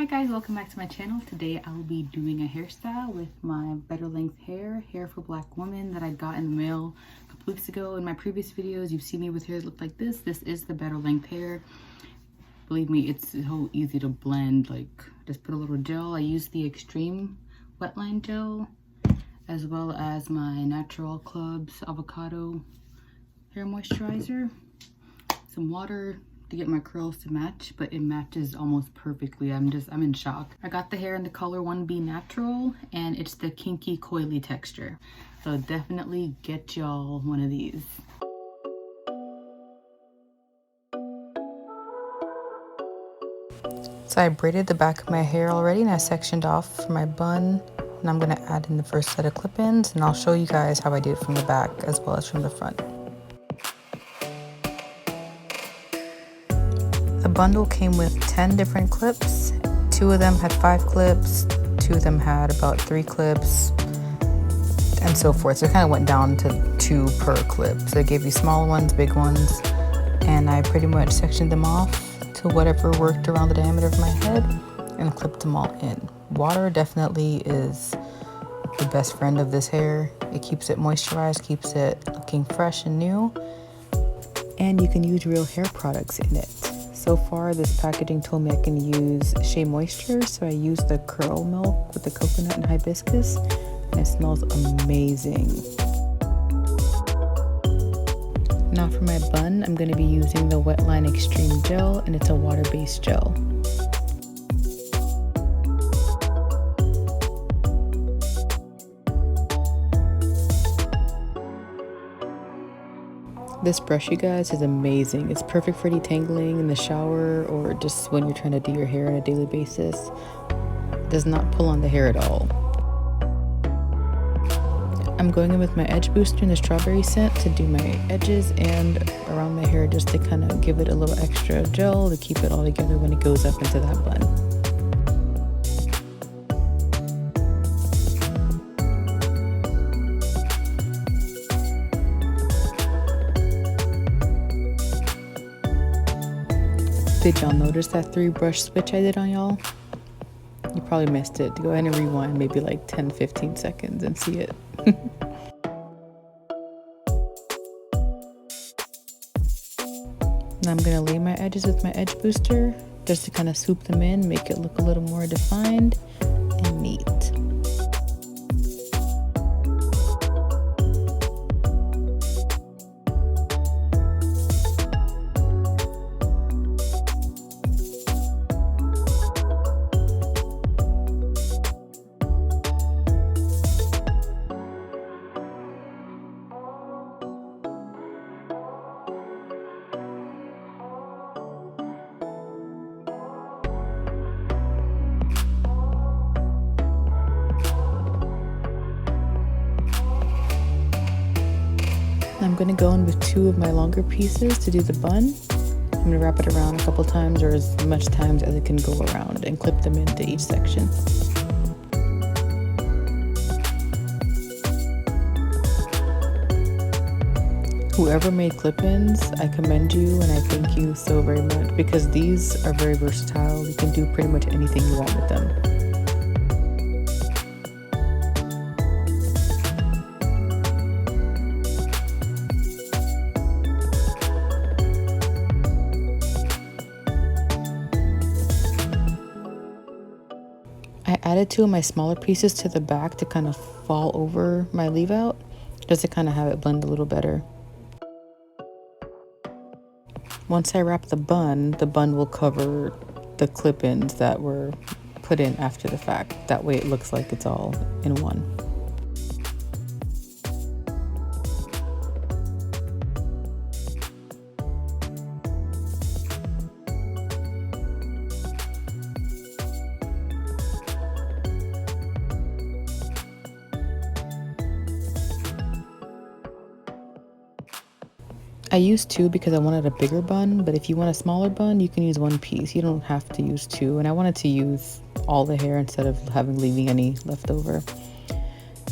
Hi guys, welcome back to my channel. Today I'll be doing a hairstyle with my BetterLength hair for black women that I got in the mail a couple weeks ago. In my previous videos, you've seen me with hair that look like this. This is the BetterLength hair. Believe me, it's so easy to blend. Like, just put a little gel. I use the Extreme Wetline Gel, as well as my Natural Clubs Avocado Hair Moisturizer. Some water to get my curls to match, but it matches almost perfectly. I'm in shock. I got the hair in the color 1B Natural, and it's the Kinky Coily texture. So definitely get y'all one of these. So I braided the back of my hair already, and I sectioned off for my bun, and I'm gonna add in the first set of clip-ins, and I'll show you guys how I did it from the back as well as from the front. The bundle came with 10 different clips. 2 of them had 5 clips, 2 of them had about 3 clips, and so forth. So it kind of went down to 2 per clip. So it gave you small ones, big ones, and I pretty much sectioned them off to whatever worked around the diameter of my head and clipped them all in. Water definitely is the best friend of this hair. It keeps it moisturized, keeps it looking fresh and new, and you can use real hair products in it. So far, this packaging told me I can use SheaMoisture, so I used the curl milk with the coconut and hibiscus, and it smells amazing. Now for my bun, I'm going to be using the Wetline Xtreme Gel, and it's a water-based gel. This brush, you guys, is amazing. It's perfect for detangling in the shower or just when you're trying to do your hair on a daily basis. It does not pull on the hair at all. I'm going in with my EdgeBooster in the strawberry scent to do my edges and around my hair, just to kind of give it a little extra gel to keep it all together when it goes up into that bun. Did y'all notice that 3 brush switch I did on y'all? You probably missed it. Go ahead and rewind maybe like 10-15 seconds and see it. Now I'm gonna lay my edges with my EdgeBooster just to kind of swoop them in, make it look a little more defined and neat. I'm going to go in with 2 of my longer pieces to do the bun. I'm going to wrap it around a couple times, or as much times as it can go around, and clip them into each section. Whoever made clip-ins, I commend you and I thank you so very much, because these are very versatile. You can do pretty much anything you want with them. I added 2 of my smaller pieces to the back to kind of fall over my leave out, just to kind of have it blend a little better. Once I wrap the bun will cover the clip-ins that were put in after the fact. That way it looks like it's all in one. I used 2 because I wanted a bigger bun, but if you want a smaller bun, you can use 1 piece. You don't have to use 2, and I wanted to use all the hair instead of leaving any left over.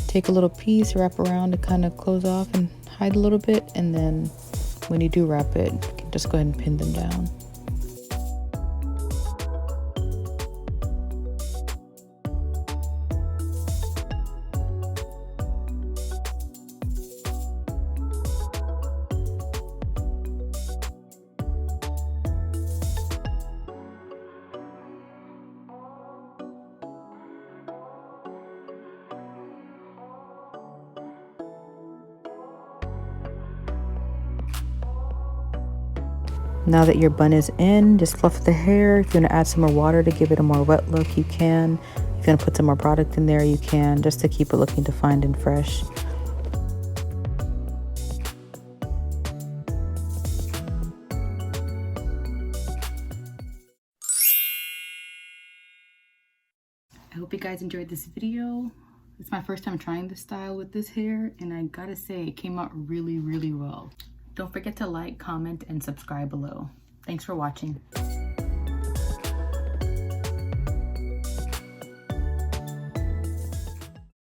Take a little piece, wrap around to kind of close off and hide a little bit, and then when you do wrap it, you can just go ahead and pin them down. Now that your bun is in, just fluff the hair. If you want to add some more water to give it a more wet look, you can. If you want to put some more product in there, you can, just to keep it looking defined and fresh. I hope you guys enjoyed this video. It's my first time trying this style with this hair, and I gotta say it came out really, really well. Don't forget to like, comment, and subscribe below. Thanks for watching.